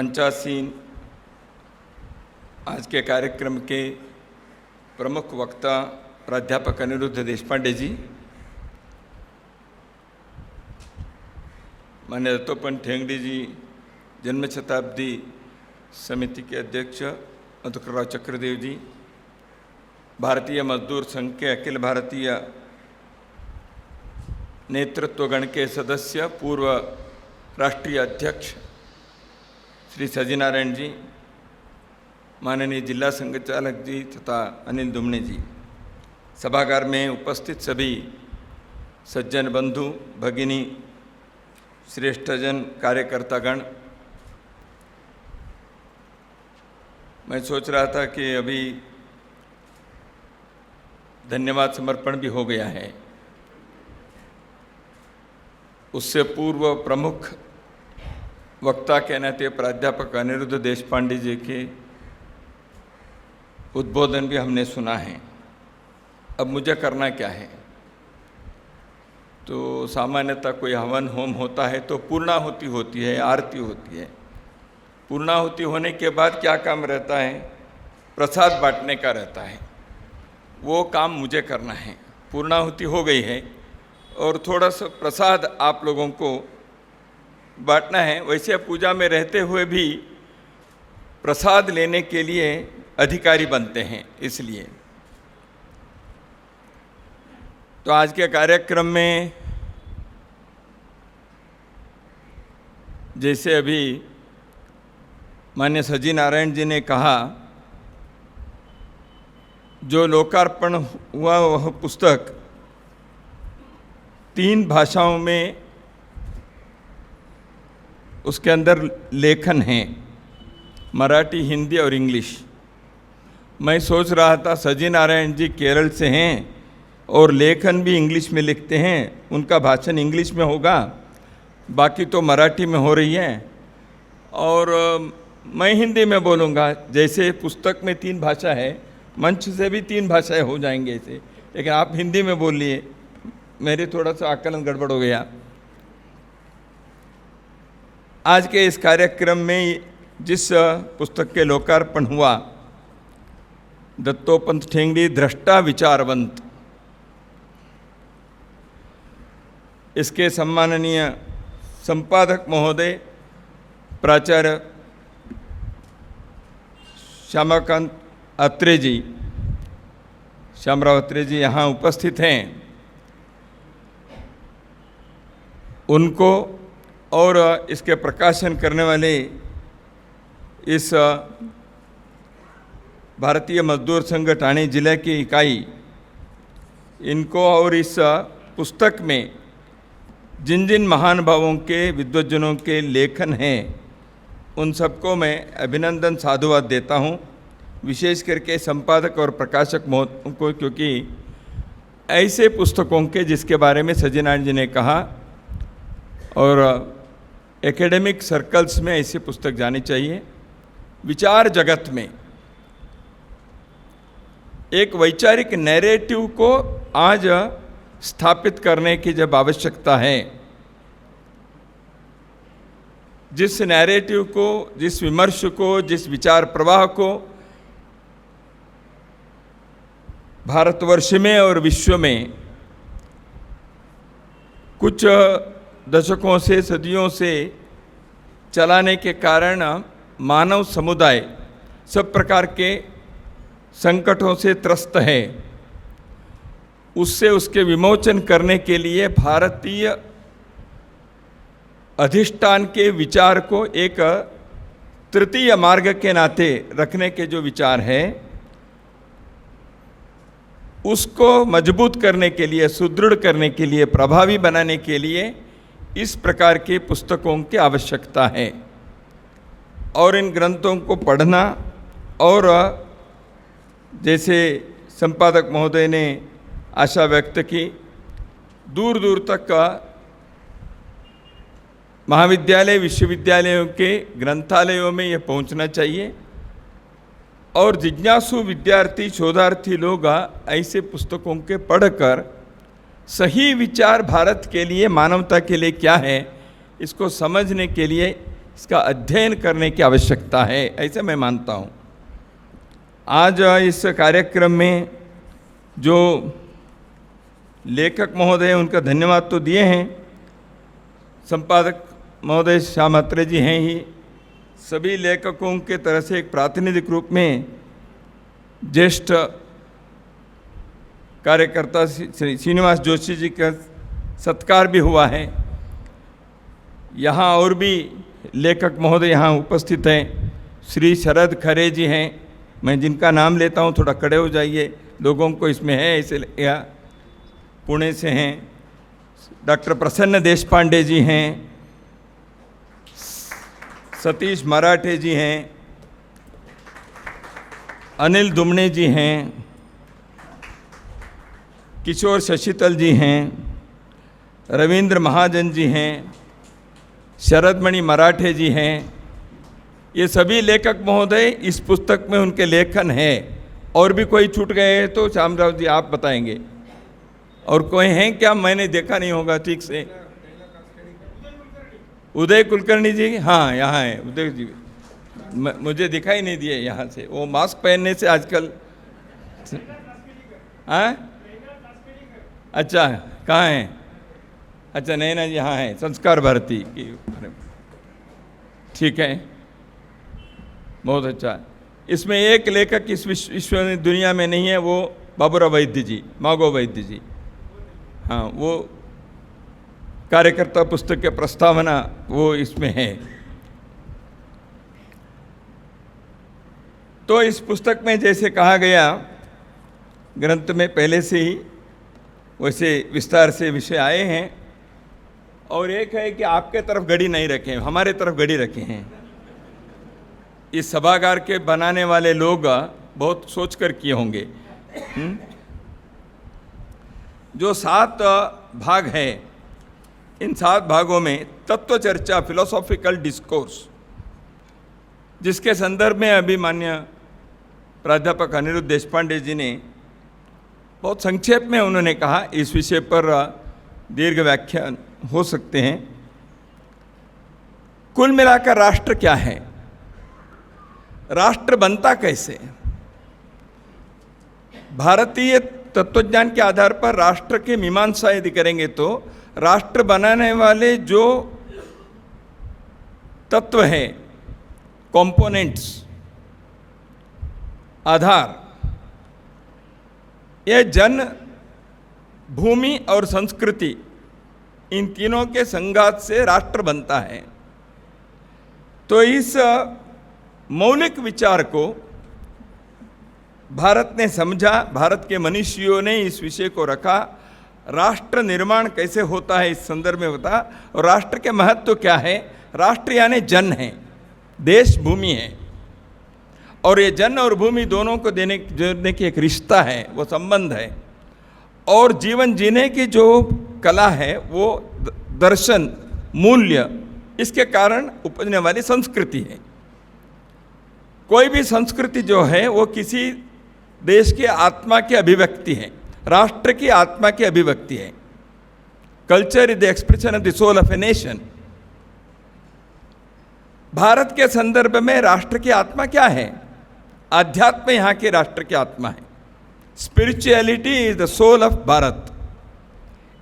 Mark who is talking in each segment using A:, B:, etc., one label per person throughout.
A: मंचासीन आज के कार्यक्रम के प्रमुख वक्ता प्राध्यापक अनिरुद्ध देशपांडे जी, माननीय दत्तोपंत ठेंगड़ी जी, जन्म शताब्दी समिति के अध्यक्ष मधुकरराव चक्रदेव जी, भारतीय मजदूर संघ के अखिल भारतीय नेतृत्वगण के सदस्य पूर्व राष्ट्रीय अध्यक्ष श्री सजीनारायण जी, माननीय जिला संघचालक जी तथा अनिल दुमने जी, सभागार में उपस्थित सभी सज्जन बंधु भगिनी, श्रेष्ठजन, कार्यकर्तागण। मैं सोच रहा था कि अभी धन्यवाद समर्पण भी हो गया है, उससे पूर्व प्रमुख वक्ता के नाते प्राध्यापक अनिरुद्ध देशपांडे जी के उद्बोधन भी हमने सुना है। अब मुझे करना क्या है? तो सामान्यतः कोई हवन होम होता है तो पूर्णाहुति होती है, आरती होती है। पूर्णाहुति होने के बाद क्या काम रहता है? प्रसाद बांटने का रहता है। वो काम मुझे करना है। पूर्णाहुति हो गई है और थोड़ा सा प्रसाद आप लोगों को बांटना है। वैसे पूजा में रहते हुए भी प्रसाद लेने के लिए अधिकारी बनते हैं, इसलिए तो आज के कार्यक्रम में जैसे अभी माननीय सजीनारायण जी ने कहा, जो लोकार्पण हुआ वह पुस्तक 3 भाषाओं में उसके अंदर लेखन है, मराठी, हिंदी और इंग्लिश। मैं सोच रहा था सजीनारायण जी केरल से हैं और लेखन भी इंग्लिश में लिखते हैं, उनका भाषण इंग्लिश में होगा, बाकी तो मराठी में हो रही है और मैं हिंदी में बोलूँगा। जैसे पुस्तक में 3 भाषा है, मंच से भी 3 भाषाएं हो जाएंगे ऐसे, लेकिन आप हिंदी में बोल लिए, मेरे थोड़ा सा आकलन गड़बड़ हो गया। आज के इस कार्यक्रम में जिस पुस्तक के लोकार्पण हुआ, दत्तोपंत ठेंगड़ी दृष्टा विचारवंत, इसके सम्माननीय संपादक महोदय प्राचार्य श्यामराव अत्रे जी यहाँ उपस्थित हैं। उनको और इसके प्रकाशन करने वाले इस भारतीय मजदूर संघ ठाणे जिले की इकाई, इनको और इस पुस्तक में जिन जिन महानुभावों के, विद्वज्जनों के लेखन हैं, उन सबको मैं अभिनंदन साधुवाद देता हूँ, विशेष करके संपादक और प्रकाशक महोदय को, क्योंकि ऐसे पुस्तकों के जिसके बारे में सजीनारायण जी ने कहा और एकेडमिक सर्कल्स में ऐसी पुस्तक जानी चाहिए। विचार जगत में एक वैचारिक नैरेटिव को आज स्थापित करने की जब आवश्यकता है, जिस नैरेटिव को, जिस विमर्श को, जिस विचार प्रवाह को भारतवर्ष में और विश्व में कुछ दशकों से, सदियों से चलाने के कारण मानव समुदाय सब प्रकार के संकटों से त्रस्त है, उससे उसके विमोचन करने के लिए भारतीय अधिष्ठान के विचार को एक तृतीय मार्ग के नाते रखने के जो विचार है, उसको मजबूत करने के लिए, सुदृढ़ करने के लिए, प्रभावी बनाने के लिए इस प्रकार की पुस्तकों की आवश्यकता है। और इन ग्रंथों को पढ़ना और जैसे संपादक महोदय ने आशा व्यक्त की, दूर दूर तक महाविद्यालय, विश्वविद्यालयों के ग्रंथालयों में यह पहुंचना चाहिए और जिज्ञासु विद्यार्थी, शोधार्थी लोग ऐसे पुस्तकों के पढ़कर सही विचार भारत के लिए, मानवता के लिए क्या है, इसको समझने के लिए इसका अध्ययन करने की आवश्यकता है, ऐसे मैं मानता हूँ। आज इस कार्यक्रम में जो लेखक महोदय उनका धन्यवाद तो दिए हैं, संपादक महोदय श्याम अत्रे जी हैं ही, सभी लेखकों के तरह से एक प्रातिनिधिक रूप में ज्येष्ठ कार्यकर्ता श्री श्रीनिवास जोशी जी का सत्कार भी हुआ है। यहाँ और भी लेखक महोदय यहाँ उपस्थित हैं। श्री शरद खरे जी हैं, मैं जिनका नाम लेता हूँ थोड़ा खड़े हो जाइए, लोगों को इसमें है इसलिए। पुणे से हैं डॉक्टर प्रसन्न देशपांडे जी हैं, सतीश मराठे जी हैं, अनिल दुमणे जी हैं, किशोर शशितल जी हैं, रविंद्र महाजन जी हैं, शरदमणि मराठे जी हैं। ये सभी लेखक महोदय इस पुस्तक में उनके लेखन हैं। और भी कोई छूट गए हैं तो श्यामराव जी आप बताएंगे। और कोई हैं क्या, मैंने देखा नहीं होगा ठीक से। उदय कुलकर्णी जी, हाँ यहाँ हैं उदय जी, मुझे दिखाई नहीं दिए यहाँ से, वो मास्क पहनने से आजकल। हाँ अच्छा, कहाँ हैं? अच्छा नैना जी यहाँ हैं, संस्कार भारती की। ठीक है, बहुत अच्छा। इसमें एक लेखक इस विश्व में दुनिया में नहीं है, वो बाबूराव वैद्य जी, मागो वैद्य जी। हाँ, वो कार्यकर्ता पुस्तक के प्रस्तावना वो इसमें है। तो इस पुस्तक में जैसे कहा गया, ग्रंथ में पहले से ही वैसे विस्तार से विषय आए हैं। और एक है कि आपके तरफ घड़ी नहीं रखे, हमारे तरफ घड़ी रखे हैं। इस सभागार के बनाने वाले लोग बहुत सोच कर किए होंगे। जो 7 भाग है, इन 7 भागों में तत्व चर्चा, फिलोसॉफिकल डिस्कोर्स, जिसके संदर्भ में अभी माननीय प्राध्यापक अनिरुद्ध देशपांडे जी ने बहुत संक्षेप में उन्होंने कहा, इस विषय पर दीर्घ व्याख्यान हो सकते हैं। कुल मिलाकर राष्ट्र क्या है, राष्ट्र बनता कैसे? भारतीय तत्वज्ञान के आधार पर राष्ट्र की मीमांसा यदि करेंगे तो राष्ट्र बनाने वाले जो तत्व हैं, कंपोनेंट्स, आधार, यह जन, भूमि और संस्कृति, इन तीनों के संघात से राष्ट्र बनता है। तो इस मौलिक विचार को भारत ने समझा, भारत के मनीषियों ने इस विषय को रखा। राष्ट्र निर्माण कैसे होता है इस संदर्भ में होता, और राष्ट्र के महत्व क्या है। राष्ट्र यानी जन है, देश भूमि है, और ये जन और भूमि दोनों को जोड़ने की एक रिश्ता है, वो संबंध है। और जीवन जीने की जो कला है, वो दर्शन, मूल्य, इसके कारण उपजने वाली संस्कृति है। कोई भी संस्कृति जो है वो किसी देश की आत्मा की अभिव्यक्ति है, राष्ट्र की आत्मा की अभिव्यक्ति है। Culture is the expression of the soul of a nation. Bharat के संदर्भ में राष्ट्र की आत्मा क्या है? आध्यात्म यहाँ के राष्ट्र की आत्मा है। Spirituality is the soul of Bharat.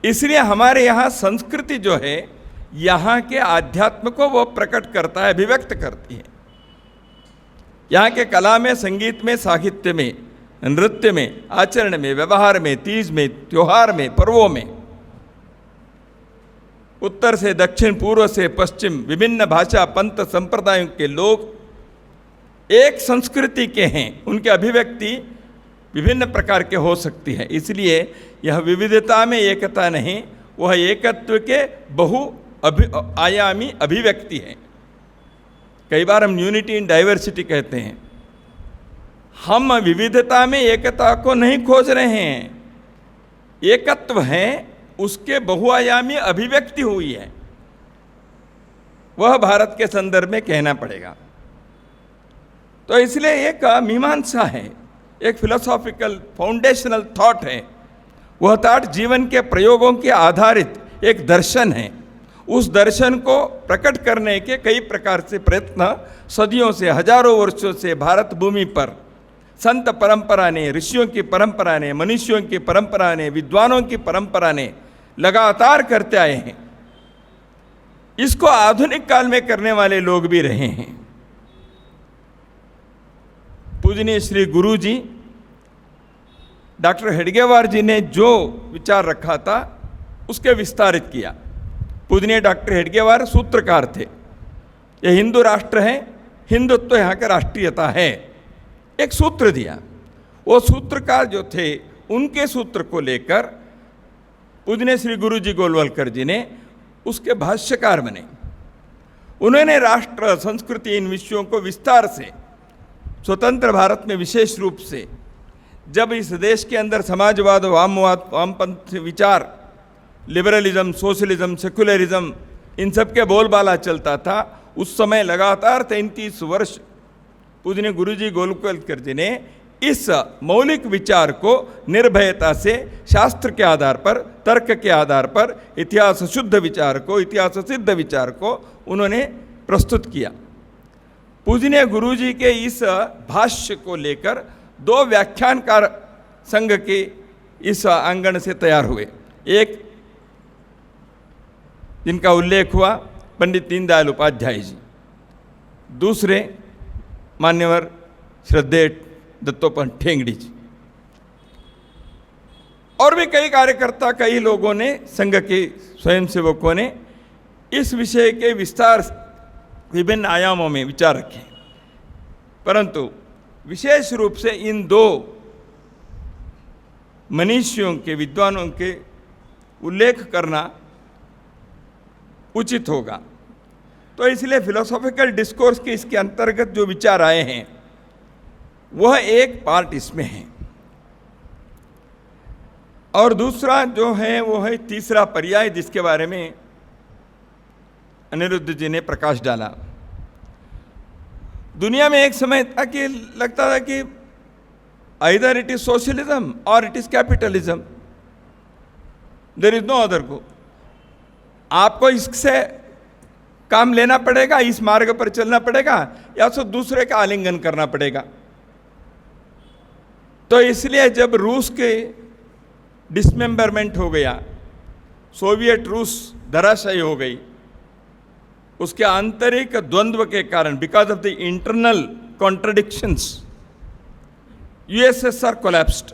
A: इसलिए हमारे यहाँ संस्कृति जो है, यहाँ के आध्यात्म को वो प्रकट करता है, अभिव्यक्त करती है। यहाँ के कला में, संगीत में, साहित्य में, नृत्य में, आचरण में, व्यवहार में, तीज में, त्योहार में, पर्वों में, उत्तर से दक्षिण, पूर्व से पश्चिम, विभिन्न भाषा, पंथ, संप्रदायों के लोग एक संस्कृति के हैं। उनकी अभिव्यक्ति विभिन्न प्रकार के हो सकती है। इसलिए यह विविधता में एकता नहीं, वह एकत्व के आयामी अभिव्यक्ति है। कई बार हम यूनिटी इन डाइवर्सिटी कहते हैं। हम विविधता में एकता को नहीं खोज रहे हैं, एकत्व है, उसके बहुआयामी अभिव्यक्ति हुई है, वह भारत के संदर्भ में कहना पड़ेगा। तो इसलिए एक मीमांसा है, एक फिलोसॉफिकल फाउंडेशनल थॉट है। वह थॉट जीवन के प्रयोगों के आधारित एक दर्शन है, उस दर्शन को प्रकट करने के कई प्रकार से प्रयत्न सदियों से, हजारों वर्षों से भारत भूमि पर संत परंपरा ने, ऋषियों की परंपरा ने, मनुष्यों की परंपरा ने, विद्वानों की परंपरा ने लगातार करते आए हैं। इसको आधुनिक काल में करने वाले लोग भी रहे हैं। पूजनीय श्री गुरु जी डॉक्टर हेडगेवार जी ने जो विचार रखा था उसके विस्तारित किया। पूजनीय डॉक्टर हेडगेवार सूत्रकार थे। ये हिंदू राष्ट्र है, हिंदुत्व यहाँ का राष्ट्रीयता है, एक सूत्र दिया। वो सूत्रकार जो थे उनके सूत्र को लेकर पूजनीय श्री गुरु जी गोलवलकर जी ने उसके भाष्यकार बने। उन्होंने राष्ट्र, संस्कृति, इन विषयों को विस्तार से स्वतंत्र भारत में विशेष रूप से जब इस देश के अंदर समाजवाद, वामवाद, वामपंथ विचार, लिबरलिज्म, सोशलिज्म, सेकुलरिज्म, इन सब के बोलबाला चलता था, उस समय लगातार 33 वर्ष पूजनीय गुरुजी गोलवलकर जी ने इस मौलिक विचार को निर्भयता से शास्त्र के आधार पर, तर्क के आधार पर, इतिहास शुद्ध विचार को, इतिहास सिद्ध विचार को उन्होंने प्रस्तुत किया। पूजनीय गुरुजी के इस भाष्य को लेकर 2 व्याख्यानकार संघ के इस आंगन से तैयार हुए। एक जिनका उल्लेख हुआ पंडित दीनदयाल उपाध्याय जी, दूसरे मान्यवर श्रद्धेय दत्तोपंत ठेंगड़ी जी, और भी कई कार्यकर्ता, कई लोगों ने, संघ के स्वयंसेवकों ने इस विषय के विस्तार विभिन्न आयामों में विचार रखे। परंतु विशेष रूप से इन 2 मनीषियों के, विद्वानों के उल्लेख करना उचित होगा। तो इसलिए फिलोसॉफिकल डिस्कोर्स के इसके अंतर्गत जो विचार आए हैं वह एक पार्ट इसमें है, और दूसरा जो है वो है तीसरा पर्याय, जिसके बारे में अनिरुद्ध जी ने प्रकाश डाला। दुनिया में एक समय था कि लगता था कि आइदर इट इज सोशलिज्म और it is capitalism, there is no other go. आपको इससे काम लेना पड़ेगा, इस मार्ग पर चलना पड़ेगा, या तो दूसरे का आलिंगन करना पड़ेगा। तो इसलिए जब रूस के डिसमेंबरमेंट हो गया, सोवियत रूस धराशायी हो गई, उसके आंतरिक द्वंद्व के कारण, because of the internal contradictions, USSR collapsed.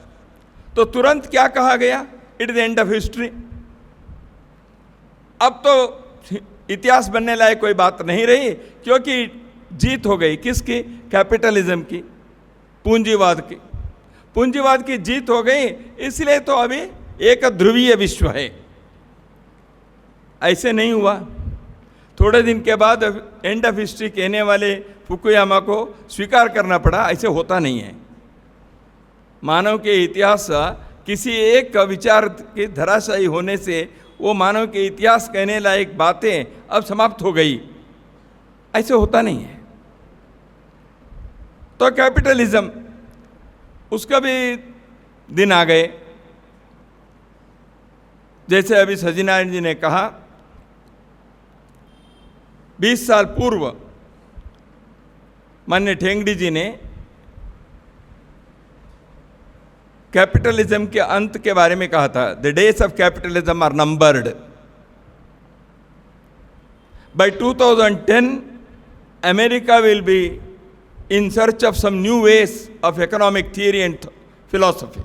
A: तो तुरंत क्या कहा गया? It is the end of history. अब तो इतिहास बनने लायक कोई बात नहीं रही, क्योंकि जीत हो गई। किसकी? कैपिटलिज्म की, पूंजीवाद की। पूंजीवाद की जीत हो गई, इसलिए तो अभी एक ध्रुवीय विश्व है। ऐसे नहीं हुआ। थोड़े दिन के बाद एंड ऑफ हिस्ट्री कहने वाले फुकुयामा को स्वीकार करना पड़ा। ऐसे होता नहीं है। मानव के इतिहास किसी एक विचार के धराशायी होने से वो मानव के इतिहास कहने लायक बातें अब समाप्त हो गई, ऐसे होता नहीं है। तो कैपिटलिज्म, उसका भी दिन आ गए। जैसे अभी सजीनारायण जी ने कहा, 20 साल पूर्व माननीय ठेंगड़ी जी ने कैपिटलिज्म के अंत के बारे में कहा था। The days of capitalism are numbered. By 2010 America will be in search of some new ways of economic theory and philosophy।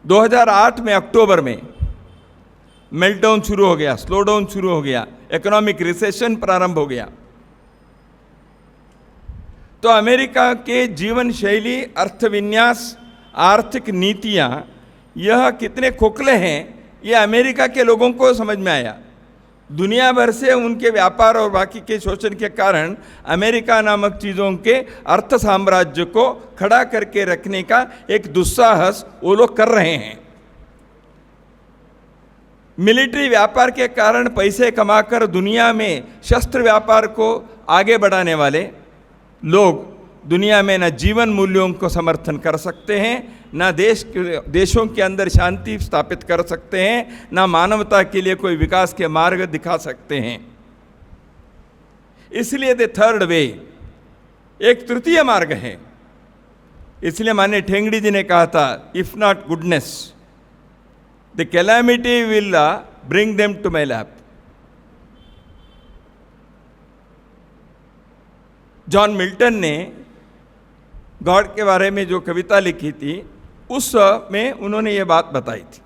A: 2008 में अक्टूबर में मेल्टडाउन शुरू हो गया, स्लो डाउन शुरू हो गया, इकोनॉमिक रिसेशन प्रारंभ हो गया। तो अमेरिका के जीवन शैली, अर्थविन्यास, आर्थिक नीतियां, यह कितने खोखले हैं, यह अमेरिका के लोगों को समझ में आया। दुनिया भर से उनके व्यापार और बाकी के शोषण के कारण अमेरिका नामक चीज़ों के अर्थ साम्राज्य को खड़ा करके रखने का एक दुस्साहस वो लोग कर रहे हैं। मिलिट्री व्यापार के कारण पैसे कमाकर दुनिया में शस्त्र व्यापार को आगे बढ़ाने वाले लोग दुनिया में न जीवन मूल्यों को समर्थन कर सकते हैं, ना देशों के अंदर शांति स्थापित कर सकते हैं, ना मानवता के लिए कोई विकास के मार्ग दिखा सकते हैं। इसलिए द थर्ड वे एक तृतीय मार्ग है। इसलिए माननीय ठेंगड़ी जी ने कहा था, if not goodness the calamity will bring them to my lap. John Milton ने गॉड के बारे में जो कविता लिखी थी उस में उन्होंने ये बात बताई थी,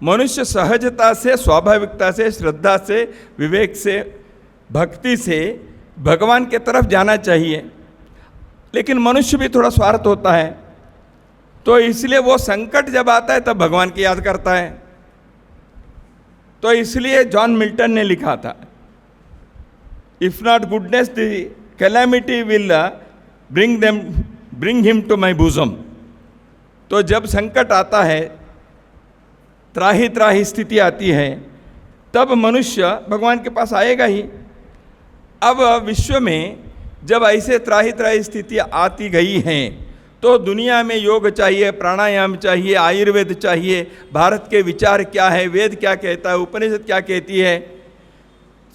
A: मनुष्य सहजता से, स्वाभाविकता से, श्रद्धा से, विवेक से, भक्ति से भगवान के तरफ जाना चाहिए, लेकिन मनुष्य भी थोड़ा स्वार्थ होता है, तो इसलिए वो संकट जब आता है तब भगवान की याद करता है। तो इसलिए जॉन मिल्टन ने लिखा था, if not goodness the calamity will bring him to my bosom। तो जब संकट आता है, त्राही त्राही स्थिति आती है, तब मनुष्य भगवान के पास आएगा ही। अब विश्व में जब ऐसे त्राही त्राही स्थिति आती गई हैं, तो दुनिया में योग चाहिए, प्राणायाम चाहिए, आयुर्वेद चाहिए। भारत के विचार क्या है, वेद क्या कहता है, उपनिषद क्या कहती है,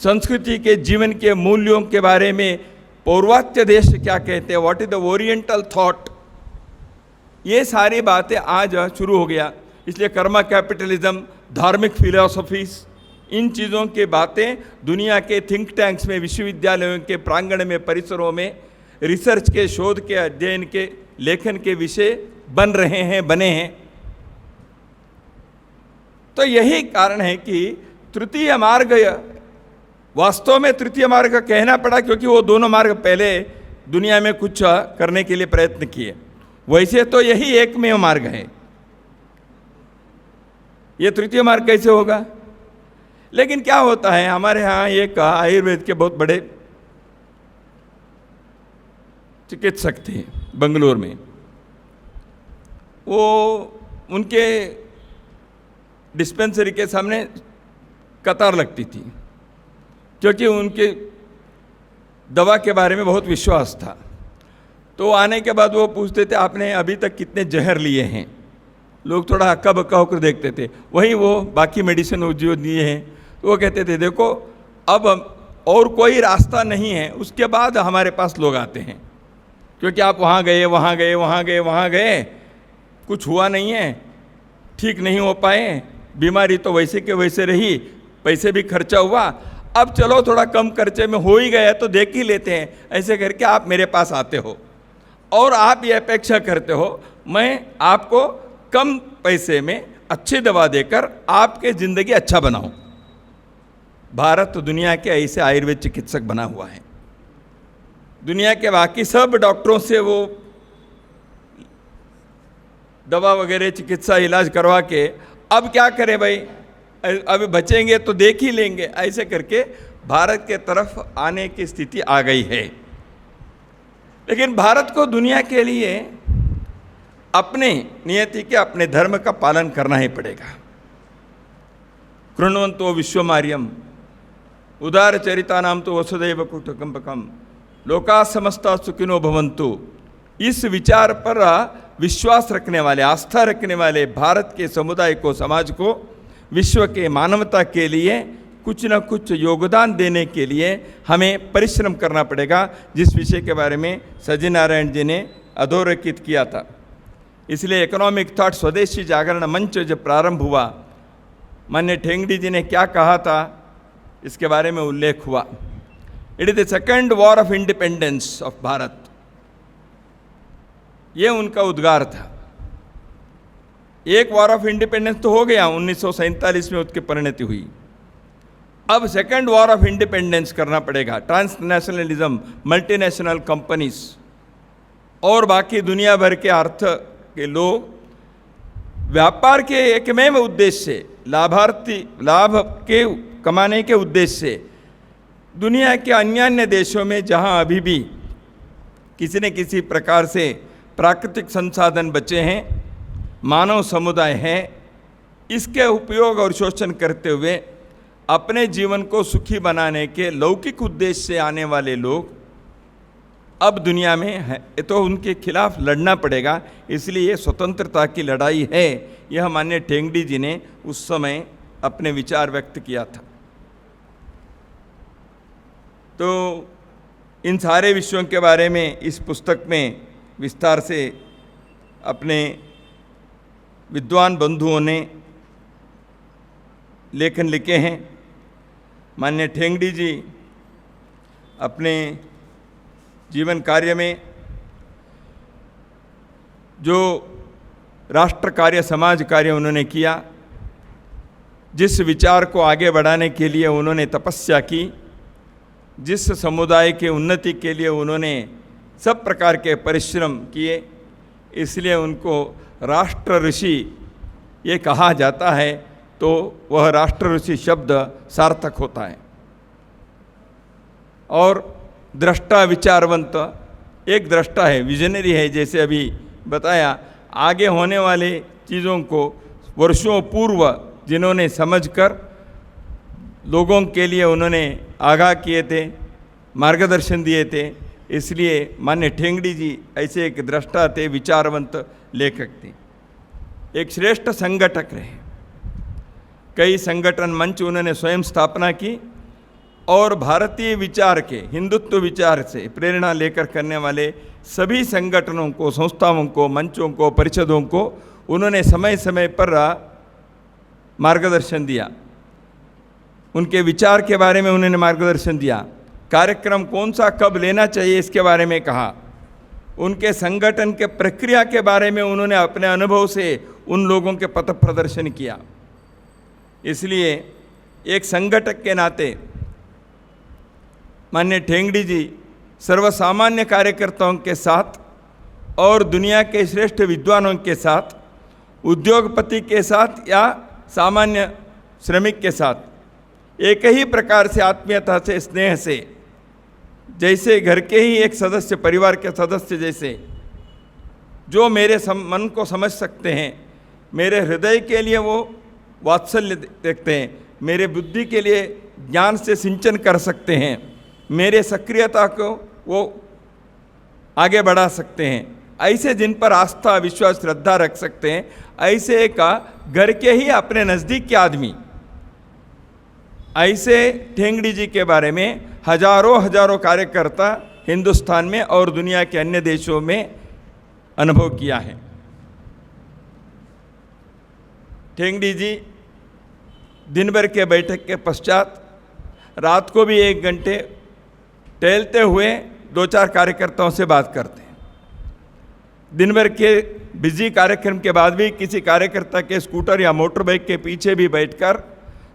A: संस्कृति के जीवन के मूल्यों के बारे में पौर्वात्य देश क्या कहते हैं, what is the oriental thought, ये सारी बातें आज शुरू हो गया। इसलिए कर्मा कैपिटलिज्म, धार्मिक फिलॉसफीज, इन चीज़ों की बातें दुनिया के थिंक टैंक्स में, विश्वविद्यालयों के प्रांगण में, परिसरों में रिसर्च के, शोध के, अध्ययन के, लेखन के विषय बन रहे हैं, बने हैं। तो यही कारण है कि तृतीय मार्ग, वास्तव में तृतीय मार्ग कहना पड़ा क्योंकि वो दोनों मार्ग पहले दुनिया में कुछ करने के लिए प्रयत्न किए, वैसे तो यही एकमेव मार्ग है। ये तृतीय मार्ग कैसे होगा? लेकिन क्या होता है, हमारे यहाँ एक आयुर्वेद के बहुत बड़े चिकित्सक थे बंगलोर में, वो उनके डिस्पेंसरी के सामने कतार लगती थी, क्योंकि उनके दवा के बारे में बहुत विश्वास था। तो आने के बाद वो पूछते थे, आपने अभी तक कितने जहर लिए हैं? लोग थोड़ा हक्का बक्का होकर देखते थे, वही वो बाकी मेडिसिन जो दिए हैं, तो वो कहते थे, देखो अब और कोई रास्ता नहीं है, उसके बाद हमारे पास लोग आते हैं, क्योंकि आप वहाँ गए, वहाँ गए, वहाँ गए, वहाँ गए, कुछ हुआ नहीं है, ठीक नहीं हो पाए, बीमारी तो वैसे के वैसे रही, पैसे भी खर्चा हुआ, अब चलो थोड़ा कम खर्चे में हो ही गया तो देख ही लेते हैं। ऐसे करके आप मेरे पास आते हो और आप ये अपेक्षा करते हो मैं आपको कम पैसे में अच्छी दवा देकर आपके ज़िंदगी अच्छा बनाऊं। भारत तो दुनिया के ऐसे आयुर्वेद चिकित्सक बना हुआ है। दुनिया के बाकी सब डॉक्टरों से वो दवा वगैरह चिकित्सा इलाज करवा के अब क्या करें भाई, अभी बचेंगे तो देख ही लेंगे, ऐसे करके भारत के तरफ आने की स्थिति आ गई है। लेकिन भारत को दुनिया के लिए अपने नियति के, अपने धर्म का पालन करना ही पड़ेगा। कृण्वन्तो विश्वमार्यम उदार चरिता नाम तो वसुदैव कुटुम्बकम लोका समस्ता सुखिनो भवन्तु, इस विचार पर विश्वास रखने वाले, आस्था रखने वाले भारत के समुदाय को, समाज को, विश्व के मानवता के लिए कुछ न कुछ योगदान देने के लिए हमें परिश्रम करना पड़ेगा, जिस विषय के बारे में सजी नारायण जी ने अधोरेखित किया था। इसलिए इकोनॉमिक थॉट स्वदेशी जागरण मंच जब प्रारंभ हुआ, माननीय ठेंगड़ी जी ने क्या कहा था इसके बारे में उल्लेख हुआ। It is the second war of independence of Bharat, ये उनका उद्गार था। एक वॉर ऑफ इंडिपेंडेंस तो हो गया, 1947 में उसकी परिणति हुई, अब सेकेंड वॉर ऑफ इंडिपेंडेंस करना पड़ेगा। ट्रांसनेशनलिज्म, मल्टीनेशनल कंपनीज और बाकी दुनिया भर के अर्थ के लोग व्यापार के एकमेव उद्देश्य से, लाभ के कमाने के उद्देश्य से दुनिया के अन्य अन्य देशों में जहां अभी भी किसी न किसी प्रकार से प्राकृतिक संसाधन बचे हैं, मानव समुदाय है, इसके उपयोग और शोषण करते हुए अपने जीवन को सुखी बनाने के लौकिक उद्देश्य से आने वाले लोग अब दुनिया में है, तो उनके खिलाफ लड़ना पड़ेगा, इसलिए ये स्वतंत्रता की लड़ाई है। यह माननीय ठेंगड़ी जी ने उस समय अपने विचार व्यक्त किया था। तो इन सारे विषयों के बारे में इस पुस्तक में विस्तार से अपने विद्वान बंधुओं ने लेखन लिखे हैं। माननीय ठेंगड़ी जी अपने जीवन कार्य में जो राष्ट्र कार्य, समाज कार्य उन्होंने किया, जिस विचार को आगे बढ़ाने के लिए उन्होंने तपस्या की, जिस समुदाय के उन्नति के लिए उन्होंने सब प्रकार के परिश्रम किए, इसलिए उनको राष्ट्र ऋषि ये कहा जाता है। तो वह राष्ट्र ऋषि शब्द सार्थक होता है। और दृष्टा विचारवंत, एक दृष्टा है, विजनरी है, जैसे अभी बताया, आगे होने वाले चीज़ों को वर्षों पूर्व जिन्होंने समझकर लोगों के लिए उन्होंने आगाह किए थे, मार्गदर्शन दिए थे, इसलिए माननीय ठेंगड़ी जी ऐसे एक दृष्टा थे, विचारवंत लेखक थे। एक श्रेष्ठ संगठक रहे। कई संगठन मंच उन्होंने स्वयं स्थापना की और भारतीय विचार के, हिंदुत्व विचार से प्रेरणा लेकर करने वाले सभी संगठनों को, संस्थाओं को, मंचों को, परिषदों को उन्होंने समय समय पर मार्गदर्शन दिया। उनके विचार के बारे में उन्होंने मार्गदर्शन दिया। कार्यक्रम कौन सा कब लेना चाहिए इसके बारे में कहा। उनके संगठन के प्रक्रिया के बारे में उन्होंने अपने अनुभव से उन लोगों के पथ प्रदर्शन किया। इसलिए एक संगठक के नाते माननीय ठेंगड़ी जी सर्वसामान्य कार्यकर्ताओं के साथ और दुनिया के श्रेष्ठ विद्वानों के साथ, उद्योगपति के साथ या सामान्य श्रमिक के साथ एक ही प्रकार से आत्मीयता से, स्नेह से, जैसे घर के ही एक सदस्य, परिवार के सदस्य जैसे, जो मेरे मन को समझ सकते हैं, मेरे हृदय के लिए वो वात्सल्य देखते हैं, मेरे बुद्धि के लिए ज्ञान से सिंचन कर सकते हैं, मेरे सक्रियता को वो आगे बढ़ा सकते हैं, ऐसे जिन पर आस्था, विश्वास, श्रद्धा रख सकते हैं, ऐसे का घर के ही अपने नज़दीक के आदमी, ऐसे ठेंगड़ी जी के बारे में हजारों हजारों कार्यकर्ता हिंदुस्तान में और दुनिया के अन्य देशों में अनुभव किया है। ठेंगड़ी जी दिन भर के बैठक के पश्चात रात को भी 1 घंटे टहलते हुए 2-4 कार्यकर्ताओं से बात करते हैं। दिन भर के बिजी कार्यक्रम के बाद भी किसी कार्यकर्ता के स्कूटर या मोटर बाइक के पीछे भी बैठकर,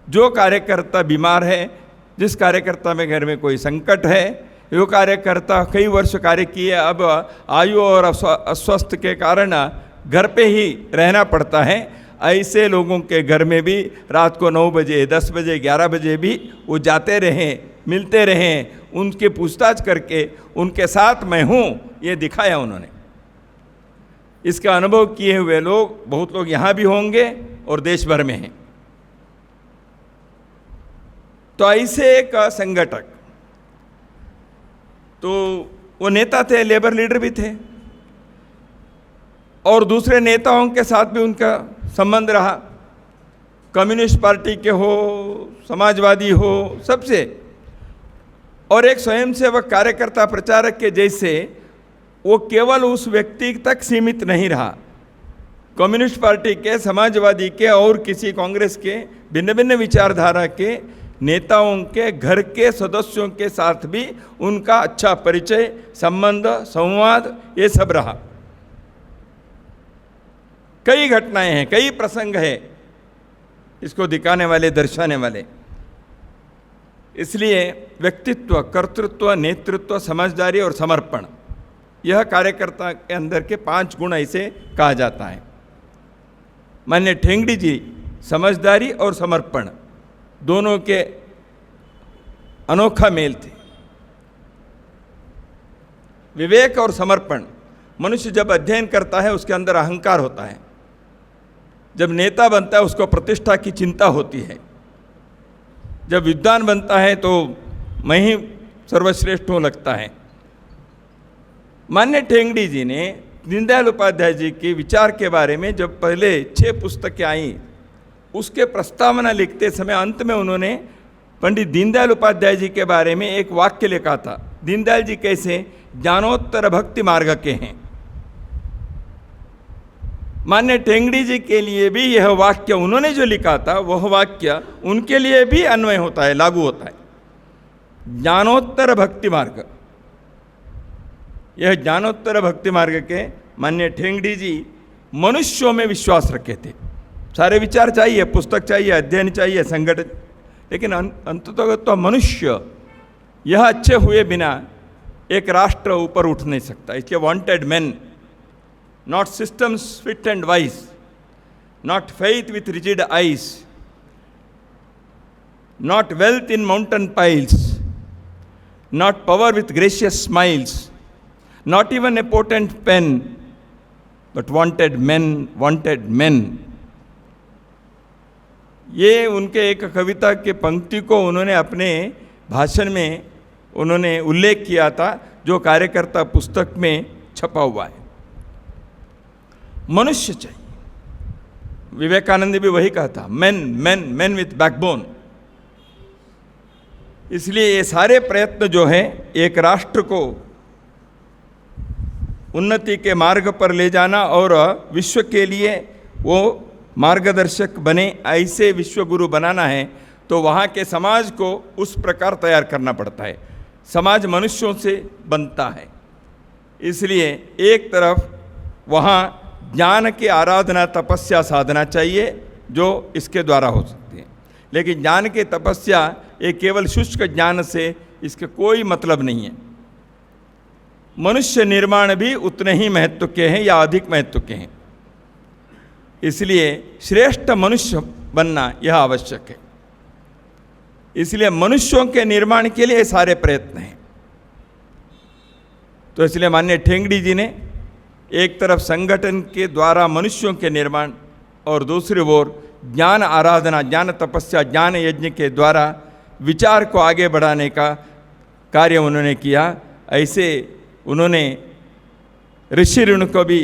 A: जो कार्यकर्ता बीमार है, जिस कार्यकर्ता में घर में कोई संकट है, जो कार्यकर्ता कई वर्ष कार्य किए, अब आयु और अस्वस्थ के कारण घर पे ही रहना पड़ता है, ऐसे लोगों के घर में भी रात को 9 बजे, 10 बजे, 11 बजे भी वो जाते रहें, मिलते रहें, उनकी पूछताछ करके उनके साथ मैं हूँ, ये दिखाया उन्होंने। इसका अनुभव किए हुए लोग, बहुत लोग यहाँ भी होंगे और देश भर में हैं। तो ऐसे एक संगठक, तो वो नेता थे, लेबर लीडर भी थे, और दूसरे नेताओं के साथ भी उनका संबंध रहा, कम्युनिस्ट पार्टी के हो, समाजवादी हो, सबसे। और एक स्वयंसेवक कार्यकर्ता, प्रचारक के जैसे वो केवल उस व्यक्ति तक सीमित नहीं रहा। कम्युनिस्ट पार्टी के, समाजवादी के और किसी कांग्रेस के भिन्न भिन्न विचारधारा के नेताओं के घर के सदस्यों के साथ भी उनका अच्छा परिचय, संबंध, संवाद, ये सब रहा। कई घटनाएं हैं, कई प्रसंग है इसको दिखाने वाले, दर्शाने वाले। इसलिए व्यक्तित्व, कर्तृत्व, नेतृत्व, समझदारी और समर्पण, यह कार्यकर्ता के अंदर के 5 गुण ऐसे कहा जाता है। माननीय ठेंगड़ी जी समझदारी और समर्पण दोनों के अनोखा मेल थे। विवेक और समर्पण, मनुष्य जब अध्ययन करता है उसके अंदर अहंकार होता है, जब नेता बनता है उसको प्रतिष्ठा की चिंता होती है, जब विद्वान बनता है तो मैं ही सर्वश्रेष्ठ हूँ लगता है। मान्य ठेंगड़ी जी ने दीनदयाल उपाध्याय जी के विचार के बारे में जब पहले 6 पुस्तकें आई, उसके प्रस्तावना लिखते समय अंत में उन्होंने पंडित दीनदयाल उपाध्याय जी के बारे में एक वाक्य लिखा था। दीनदयाल जी कैसे ज्ञानोत्तर भक्ति मार्ग के हैं। मान्य ठेंगड़ी जी के लिए भी यह वाक्य उन्होंने जो लिखा था वह वाक्य उनके लिए भी अन्वय होता है, लागू होता है। ज्ञानोत्तर भक्ति मार्ग, यह ज्ञानोत्तर भक्ति मार्ग के मान्य ठेंगड़ी जी मनुष्यों में विश्वास रखे थे। सारे विचार चाहिए, पुस्तक चाहिए, अध्ययन चाहिए, संगठन, लेकिन अंततः तो मनुष्य यह अच्छे हुए बिना एक राष्ट्र ऊपर उठ नहीं सकता। इसलिए wanted man, not systems fit and wise, not faith with rigid eyes, not wealth in mountain piles, not power with gracious smiles, not even a potent pen, but wanted men. ये उनके एक कविता के पंक्ति को उन्होंने अपने भाषण में उन्होंने उल्लेख किया था, जो कार्यकर्ता पुस्तक में छपा हुआ है। मनुष्य चाहिए। विवेकानंद ने भी वही कहा था, men with backbone। इसलिए ये सारे प्रयत्न जो हैं एक राष्ट्र को उन्नति के मार्ग पर ले जाना और विश्व के लिए वो मार्गदर्शक बने, ऐसे विश्वगुरु बनाना है, तो वहाँ के समाज को उस प्रकार तैयार करना पड़ता है। समाज मनुष्यों से बनता है, इसलिए एक तरफ वहाँ ज्ञान की आराधना तपस्या साधना चाहिए जो इसके द्वारा हो सकती है, लेकिन ज्ञान की तपस्या ये केवल शुष्क ज्ञान से इसके कोई मतलब नहीं है। मनुष्य निर्माण भी उतने ही महत्व के हैं या अधिक महत्व के हैं, इसलिए श्रेष्ठ मनुष्य बनना यह आवश्यक है। इसलिए मनुष्यों के निर्माण के लिए सारे प्रयत्न हैं। तो इसलिए माननीय ठेंगड़ी जी ने एक तरफ संगठन के द्वारा मनुष्यों के निर्माण और दूसरी ओर ज्ञान आराधना, ज्ञान तपस्या, ज्ञान यज्ञ के द्वारा विचार को आगे बढ़ाने का कार्य उन्होंने किया। ऐसे उन्होंने ऋषि ऋण को भी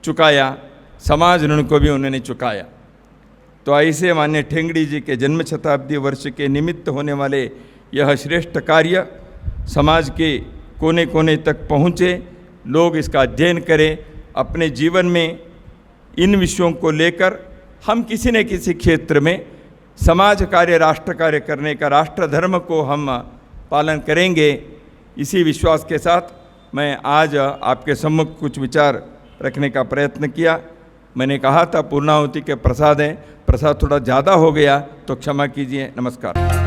A: चुकाया, समाज ऋण को भी उन्होंने चुकाया। तो ऐसे मान्य ठेंगड़ी जी के जन्म शताब्दी वर्ष के निमित्त होने वाले यह श्रेष्ठ कार्य समाज के कोने कोने तक पहुँचे, लोग इसका अध्ययन करें, अपने जीवन में इन विषयों को लेकर हम किसी न किसी क्षेत्र में समाज कार्य, राष्ट्र कार्य करने का, राष्ट्र धर्म को हम पालन करेंगे। इसी विश्वास के साथ मैं आज आपके सम्मुख कुछ विचार रखने का प्रयत्न किया। मैंने कहा था पूर्णाहुति के प्रसाद हैं, प्रसाद थोड़ा ज़्यादा हो गया तो क्षमा कीजिए। नमस्कार।